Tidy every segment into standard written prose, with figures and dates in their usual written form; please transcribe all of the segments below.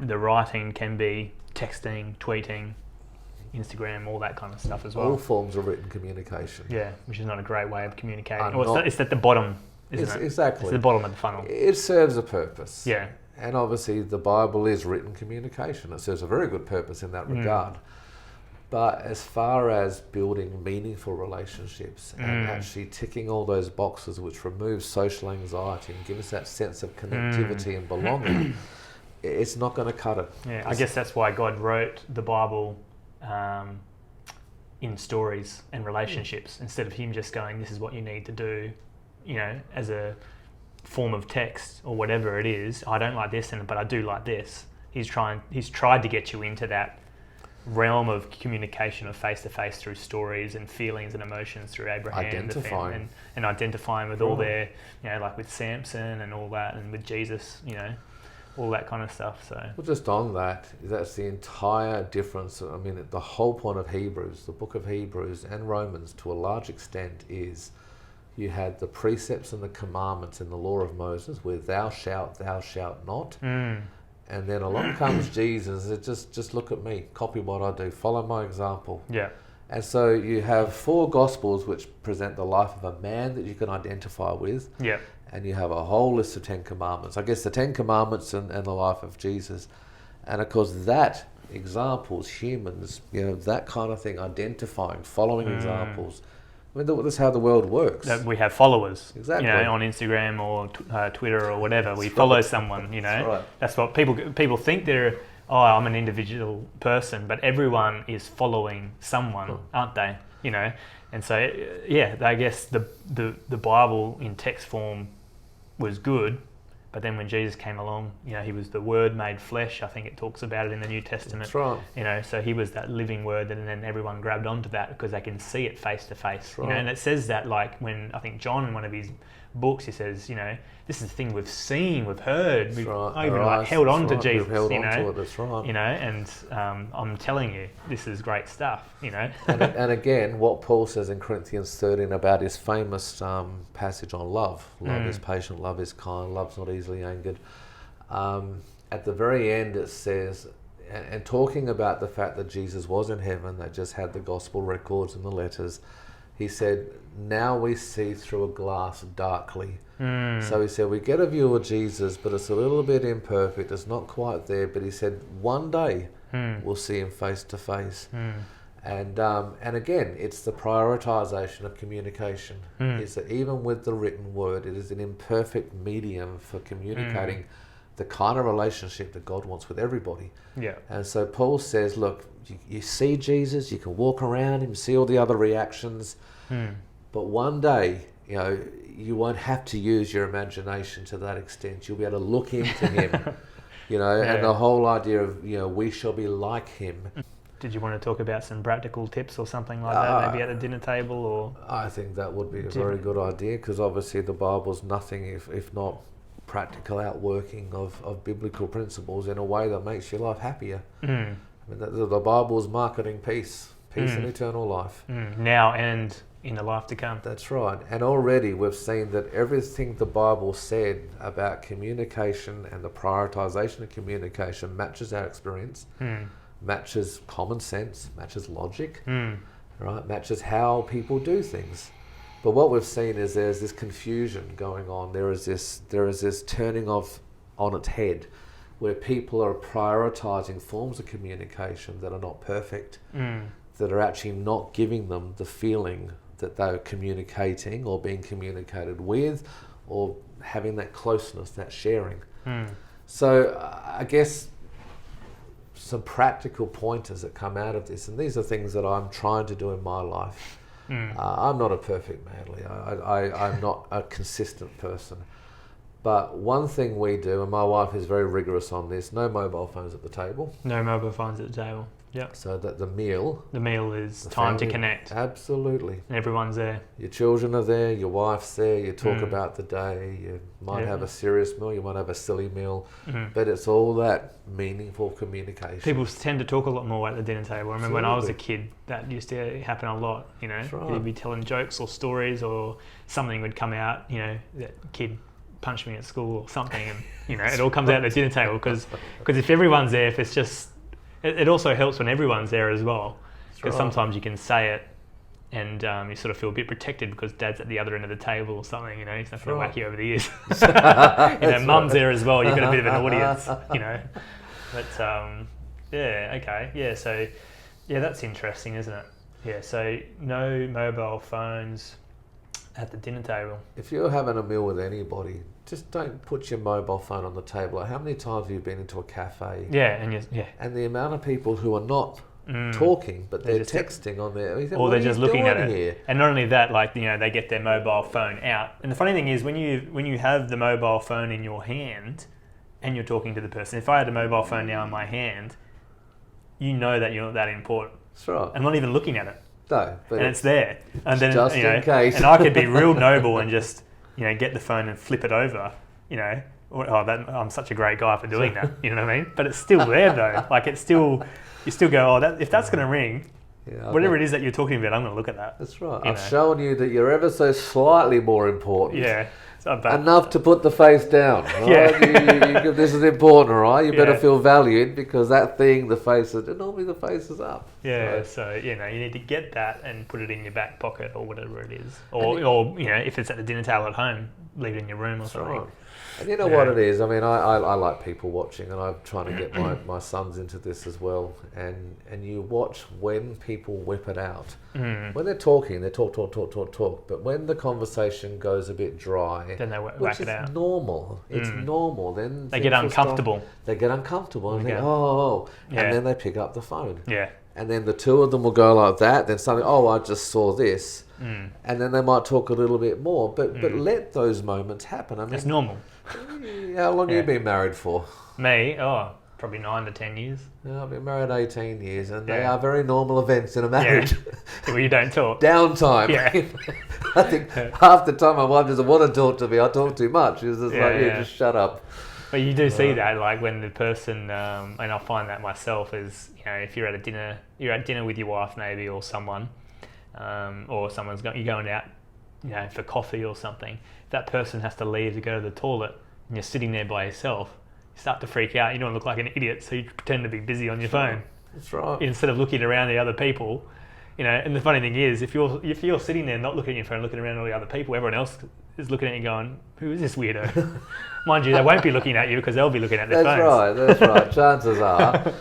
the writing can be texting, tweeting, Instagram, all that kind of stuff as well. All forms of written communication. Yeah, which is not a great way of communicating. It's at the bottom, isn't it? Exactly. It's the bottom of the funnel. It serves a purpose. Yeah. And obviously the Bible is written communication. It serves a very good purpose in that regard. But as far as building meaningful relationships and actually ticking all those boxes which remove social anxiety and give us that sense of connectivity and belonging, it's not going to cut it. Yeah, I guess that's why God wrote the Bible in stories and relationships instead of him just going, this is what you need to do, as a form of text or whatever it is. I don't like this, but I do like this. He's tried to get you into that realm of communication of face-to-face through stories and feelings and emotions through Abraham and identifying with all their, like with Samson and all that, and with Jesus, all that kind of stuff. So, well, just on that, that's the entire difference. I mean, the whole point of Hebrews, the book of Hebrews and Romans, to a large extent, is you had the precepts and the commandments in the law of Moses, where thou shalt not. And then along comes Jesus. It just look at me, copy what I do, follow my example. Yeah. And so you have 4 Gospels which present the life of a man that you can identify with. Yeah. And you have a whole list of 10 commandments. I guess the 10 commandments and the life of Jesus. And of course that examples, humans, that kind of thing, identifying, following examples. I mean, that's how the world works. That we have followers, exactly. On Instagram or Twitter or whatever. We follow someone, That's right. That's what people think they're, I'm an individual person, but everyone is following someone, aren't they? And so, I guess the Bible in text form was good, but then when Jesus came along, he was the Word made flesh. I think it talks about it in the New Testament. That's right. So he was that living Word, and then everyone grabbed onto that because they can see it face to face. Right. And it says that, like when I think John in one of his books, he says, this is the thing we've seen, we've heard, we've even held on to Jesus. We've held on to it. That's right. And I'm telling you, this is great stuff. And again, what Paul says in Corinthians 13 about his famous passage on love. Love is patient, love is kind, love's not easily angered. At the very end it says, and talking about the fact that Jesus was in heaven, they just had the gospel records and the letters, he said, now we see through a glass darkly. So he said, we get a view of Jesus, but it's a little bit imperfect, it's not quite there, but he said, one day we'll see him face to face. And again, it's the prioritization of communication. Is that even with the written word, it is an imperfect medium for communicating the kind of relationship that God wants with everybody. Yeah. And so Paul says, look, you see Jesus, you can walk around him, see all the other reactions, but one day, you won't have to use your imagination to that extent. You'll be able to look into him, and the whole idea of, we shall be like him. Did you want to talk about some practical tips or something like that, maybe at a dinner table? Or I think that would be a very good idea, because obviously the Bible's nothing if not practical outworking of biblical principles in a way that makes your life happier. I mean, the Bible's marketing peace and eternal life. Now and in the life to come. That's right. And already we've seen that everything the Bible said about communication and the prioritization of communication matches our experience, matches common sense, matches logic, right? Matches how people do things. But what we've seen is there's this confusion going on. There is this turning on its head, where people are prioritizing forms of communication that are not perfect, that are actually not giving them the feeling that they're communicating or being communicated with, or having that closeness, that sharing. So I guess some practical pointers that come out of this, and these are things that I'm trying to do in my life. I'm not a perfect Manly. I'm not a consistent person. But one thing we do, and my wife is very rigorous on this, no mobile phones at the table. No mobile phones at the table. Yeah. So that the meal is time to connect. Absolutely. And everyone's there. Your children are there, your wife's there, you talk about the day, you might have a serious meal, you might have a silly meal, but it's all that meaningful communication. People tend to talk a lot more at the dinner table. I remember when I was a kid, that used to happen a lot, That's right. You'd be telling jokes or stories, or something would come out, that kid punch me at school or something, and it all comes out at the dinner table because if everyone's there, if it's just it also helps when everyone's there as well, because sometimes you can say it and you sort of feel a bit protected because dad's at the other end of the table or something, he's not going to whack you over the ears. Mum's there as well, you've got a bit of an audience, but so that's interesting, isn't it? So no mobile phones at the dinner table. If you're having a meal with anybody, just don't put your mobile phone on the table. Like, how many times have you been into a cafe? And the amount of people who are not talking, but they're texting on there, or they're just looking at it here? And not only that, they get their mobile phone out. And the funny thing is, when you have the mobile phone in your hand and you're talking to the person, if I had a mobile phone now in my hand, you know that you're not that important. That's right. I'm not even looking at it. No, but and it's there. And then just in case. And I could be real noble and just get the phone and flip it over. I'm such a great guy for doing that. You know what I mean? But it's still there though. It's still. You still go, if that's going to ring, whatever it is that you're talking about, I'm going to look at that. That's right. I've shown you that you're ever so slightly more important. Yeah. Enough to put the face down. Right? This is important, all right? You better feel valued because that thing, the face is up. Yeah, so you need to get that and put it in your back pocket or whatever it is. Or if it's at the dinner table at home, leave it in your room or something. Right. And you know what it is? I mean, I like people watching, and I'm trying to get my sons into this as well. And you watch when people whip it out. When they're talking, they talk. But when the conversation goes a bit dry, then they whack it out. Which is normal. It's normal. Then they get uncomfortable. They get uncomfortable and and then they pick up the phone. Yeah. And then the two of them will go like that. Then suddenly, I just saw this. And then they might talk a little bit more. But let those moments happen. I mean, it's normal. How long have you been married for? Me? Probably 9 to 10 years. Yeah, I've been married 18 years, and they are very normal events in a marriage. Well, you don't talk. Downtime. Yeah. I think half the time my wife doesn't want to talk to me. I talk too much. It's just just shut up. But you do see that, when the person, and I find that myself, is if you're at dinner with your wife maybe, or someone, or you're going out, for coffee or something. If that person has to leave to go to the toilet, and you're sitting there by yourself, you start to freak out. You don't look like an idiot, so you pretend to be busy on your phone. That's right. Instead of looking around the other people, And the funny thing is, if you're sitting there not looking at your phone, looking around at all the other people, everyone else is looking at you going, "Who is this weirdo?" Mind you, they won't be looking at you because they'll be looking at their phones. That's right. Chances are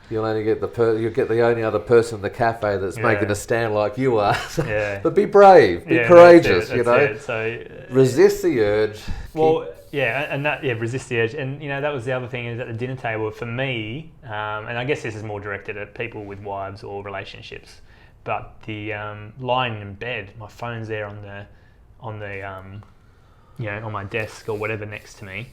you'll only get the only other person in the cafe that's making a stand like you are. But be brave, be courageous. That's it. So resist the urge. Resist the urge. And that was the other thing, is at the dinner table for me, and I guess this is more directed at people with wives or relationships. But the lying in bed, my phone's there on my desk or whatever next to me,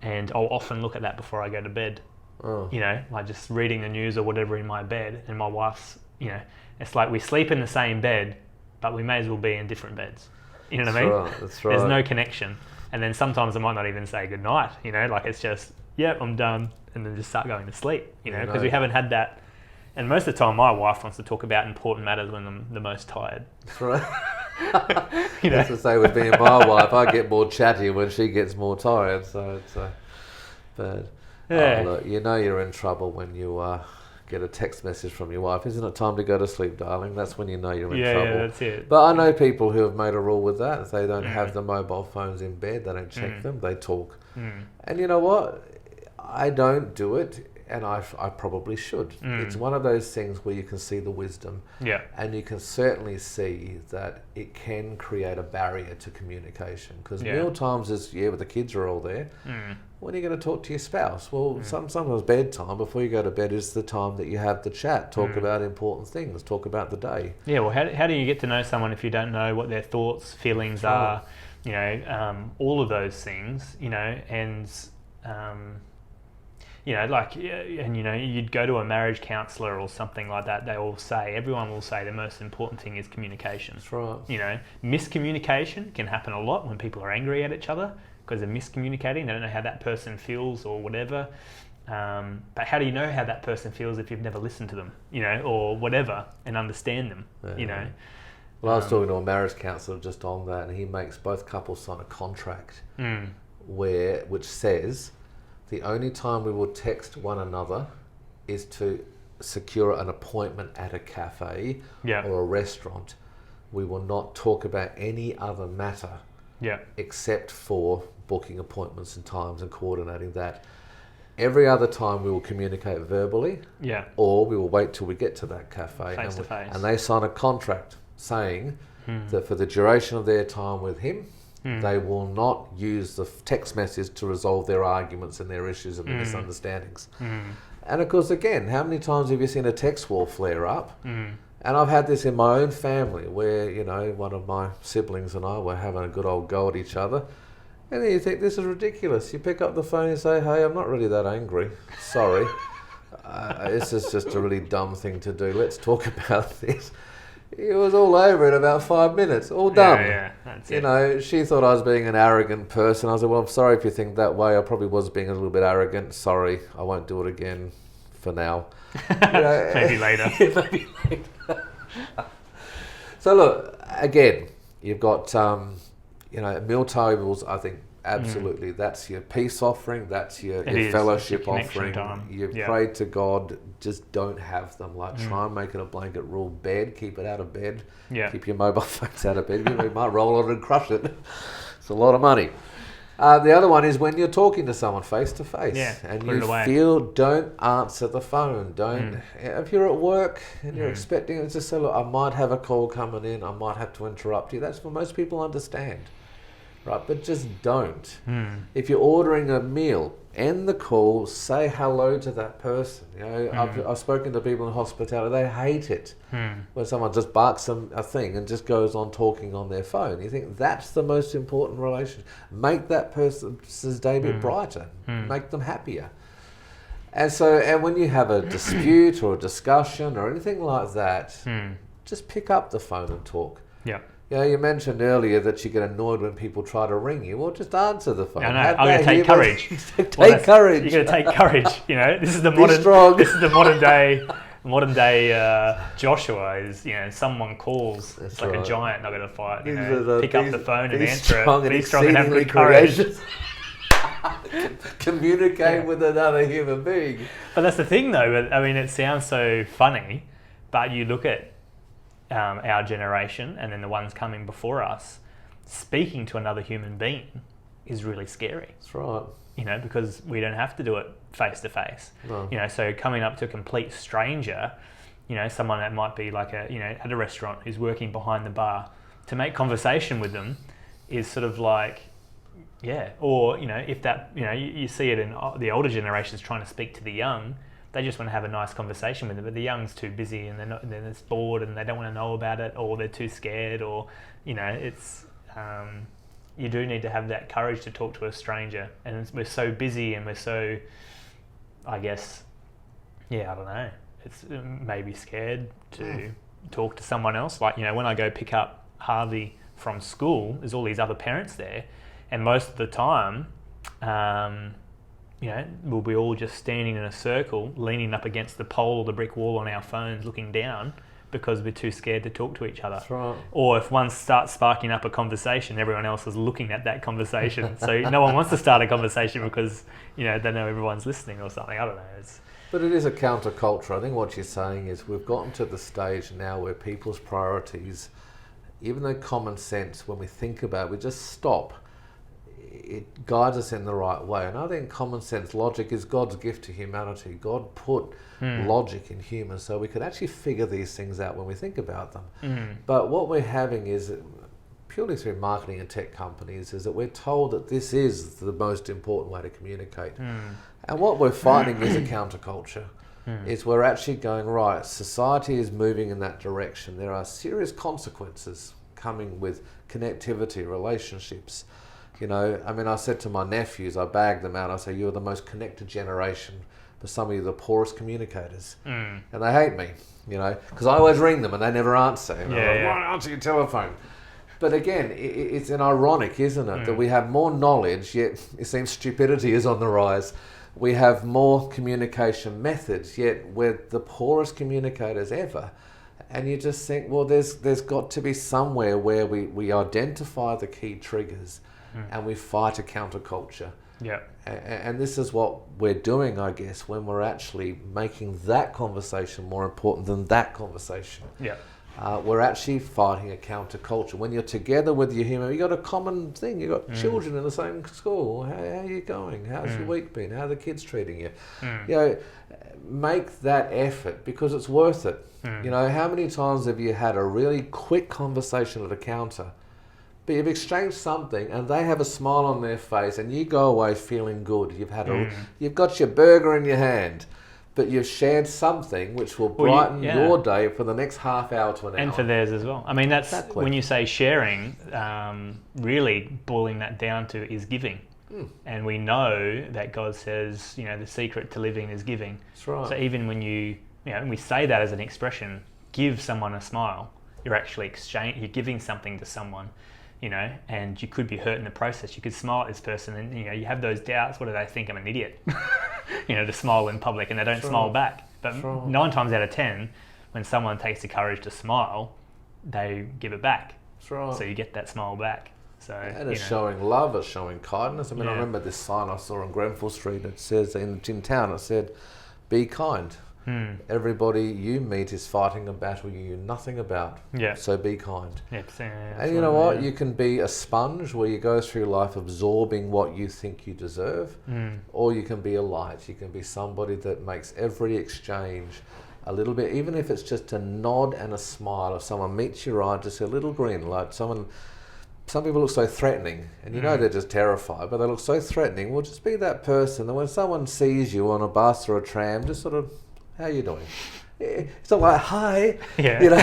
and I'll often look at that before I go to bed. Oh. Like just reading the news or whatever in my bed, and my wife's, it's like we sleep in the same bed, but we may as well be in different beds. You know what I mean? Right, that's right. There's no connection. And then sometimes I might not even say goodnight, like it's just, I'm done, and then just start going to sleep, because we haven't had that. And most of the time my wife wants to talk about important matters when I'm the most tired. That's right. That's the same with me and my wife. I get more chatty when she gets more tired, so it's bad. Yeah. Look, you're in trouble when you get a text message from your wife. Isn't it time to go to sleep, darling? That's when you know you're in trouble. Yeah, that's it. But I know people who have made a rule with that. They don't have the mobile phones in bed. They don't check them. They talk. And you know what? I don't do it. And I probably should. It's one of those things where you can see the wisdom. Yeah. And you can certainly see that it can create a barrier to communication. Because meal times is, but the kids are all there. When are you going to talk to your spouse? Well, sometimes bedtime, before you go to bed, is the time that you have the chat. Talk about important things. Talk about the day. Yeah, well, how do you get to know someone if you don't know what their thoughts, feelings are, all of those things, and... you'd go to a marriage counsellor or something like that. Everyone will say the most important thing is communication. That's right. Miscommunication can happen a lot when people are angry at each other because they're miscommunicating. They don't know how that person feels or whatever. But how do you know how that person feels if you've never listened to them, or whatever, and understand them, Well, I was talking to a marriage counsellor just on that, and he makes both couples sign a contract which says the only time we will text one another is to secure an appointment at a cafe or a restaurant. We will not talk about any other matter except for booking appointments and times and coordinating that. Every other time we will communicate verbally, or we will wait till we get to that cafe face to face, and they sign a contract saying that for the duration of their time with him, they will not use the text message to resolve their arguments and their issues and their misunderstandings. And of course, again, how many times have you seen a text war flare up? And I've had this in my own family where, you know, one of my siblings and I were having a good old go at each other. And then you think, this is ridiculous. You pick up the phone and say, hey, I'm not really that angry. Sorry. This is just a really dumb thing to do. Let's talk about this. It was all over in about 5 minutes. All done. That's you know, she thought I was being an arrogant person. I said, well, I'm sorry if you think that way. I probably was being a little bit arrogant. Sorry. I won't do it again for now. You know, maybe later. Maybe later. So look, again, you've got... you know, meal tables, I think, absolutely, that's your peace offering, that's your fellowship offering. You pray to God, just don't have them. Like, try and make it a blanket rule. Bed, keep it out of bed. Keep your mobile phones out of bed. You might roll it and crush it. It's a lot of money. The other one is when you're talking to someone face to face and you feel, don't answer the phone. Don't. If you're at work and you're expecting it, just say, look, I might have a call coming in, I might have to interrupt you. That's what most people understand. Right, but just don't. If you're ordering a meal, end the call, say hello to that person. You know, I've spoken to people in hospitality, they hate it when someone just barks a thing and just goes on talking on their phone. You think that's the most important relationship. Make that person's day a bit brighter, make them happier. And when you have a dispute or a discussion or anything like that, just pick up the phone and talk. You know, you mentioned earlier that you get annoyed when people try to ring you. Well, just answer the phone. I know. I'm going to take courage. Take courage. You're going to take courage. You know, this is the modern. Strong. This is the modern day Joshua. Is, you know, someone calls. It's like a giant not going to fight. You know, pick up the phone and answer it. Be strong and have good courage. Communicate with another human being. But that's the thing, though. I mean, it sounds so funny, but you look at our generation and then the ones coming before us, speaking to another human being is really scary. That's right. You know, because we don't have to do it face to face. You know, so coming up to a complete stranger, you know, someone that might be like at a restaurant who's working behind the bar, to make conversation with them is sort of like, or, you know, if that, you know, you see it in the older generations trying to speak to the young. They just want to have a nice conversation with them, but the young's too busy and they're just bored and they don't want to know about it, or they're too scared, or, you know, it's you do need to have that courage to talk to a stranger. And we're so busy and we're so, I guess, I don't know, it's maybe scared to talk to someone else. Like, you know, when I go pick up Harvey from school, there's all these other parents there, and most of the time, you know, we'll be all just standing in a circle, leaning up against the pole or the brick wall on our phones, looking down, because we're too scared to talk to each other. That's right. Or if one starts sparking up a conversation, everyone else is looking at that conversation. So no one wants to start a conversation because, you know, they know everyone's listening or something. I don't know. But it is a counterculture. I think what you're saying is we've gotten to the stage now where people's priorities, even though common sense, when we think about it, we just stop. It guides us in the right way. And I think common sense, logic is God's gift to humanity. God put logic in humans so we could actually figure these things out when we think about them. But what we're having is, purely through marketing and tech companies, is that we're told that this is the most important way to communicate. And what we're finding is a counterculture. Is we're actually going, right, society is moving in that direction. There are serious consequences coming with connectivity, relationships. You know, I mean, I said to my nephews, I bagged them out, I say, you're the most connected generation, but some of you are the poorest communicators. And they hate me, you know, because I always ring them and they never answer. You know, why don't answer your telephone? But again, it's an ironic, isn't it, that we have more knowledge, yet it seems stupidity is on the rise. We have more communication methods, yet we're the poorest communicators ever. And you just think, well, there's got to be somewhere where we identify the key triggers and we fight a counterculture. Yeah. And this is what we're doing, I guess, when we're actually making that conversation more important than that conversation. Yeah. We're actually fighting a counterculture. When you're together with your human, you got a common thing. You got children in the same school. How are you going? How's your week been? How are the kids treating you? You know, make that effort because it's worth it. You know, how many times have you had a really quick conversation at a counter, but you've exchanged something and they have a smile on their face and you go away feeling good. You've had you've got your burger in your hand, but you've shared something which will brighten your day for the next half hour to an hour. And for theirs as well. I mean, that's Exactly. when you say sharing, really boiling that down to is giving. And we know that God says, you know, the secret to living is giving. That's right. So even when you know, and we say that as an expression, give someone a smile, you're actually you're giving something to someone, you know, and you could be hurt in the process. You could smile at this person and, you know, you have those doubts. What do they think? I'm an idiot, you know, to smile in public and they don't smile back. But 9 times out of 10, when someone takes the courage to smile, they give it back. That's right. So you get that smile back. So, And it's showing love, it's showing kindness. I mean, I remember this sign I saw on Grenfell Street. It says, in town, it said, be kind. Everybody you meet is fighting a battle you knew nothing about. Yeah. So be kind. And And you know what? You can be a sponge where you go through life absorbing what you think you deserve, or you can be a light. You can be somebody that makes every exchange a little bit, even if it's just a nod and a smile. If someone meets your eye, just a little grin, like some people look so threatening, and you know they're just terrified, but they look so threatening. Well, just be that person that when someone sees you on a bus or a tram, just sort of, how you doing? It's not like, hi, you know,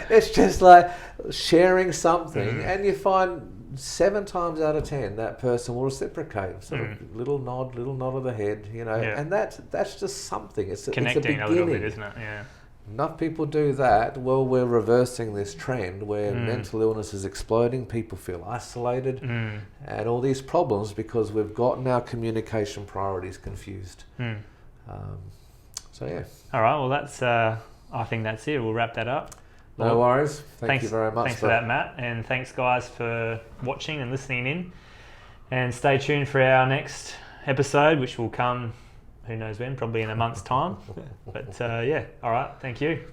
it's just like sharing something, and you find 7 times out of 10 that person will reciprocate, sort of little nod of the head, you know, and that's just something. It's connecting it's a a little beginning. bit, isn't it? Yeah. Enough people do that, well, we're reversing this trend where mental illness is exploding, people feel isolated, and all these problems because we've gotten our communication priorities confused. So yeah. All right, well that's, I think that's it. We'll wrap that up. No worries. Thank you very much. Thanks for that, Matt. And thanks guys for watching and listening in. And stay tuned for our next episode, which will come, who knows when, probably in a month's time. But yeah, all right, thank you.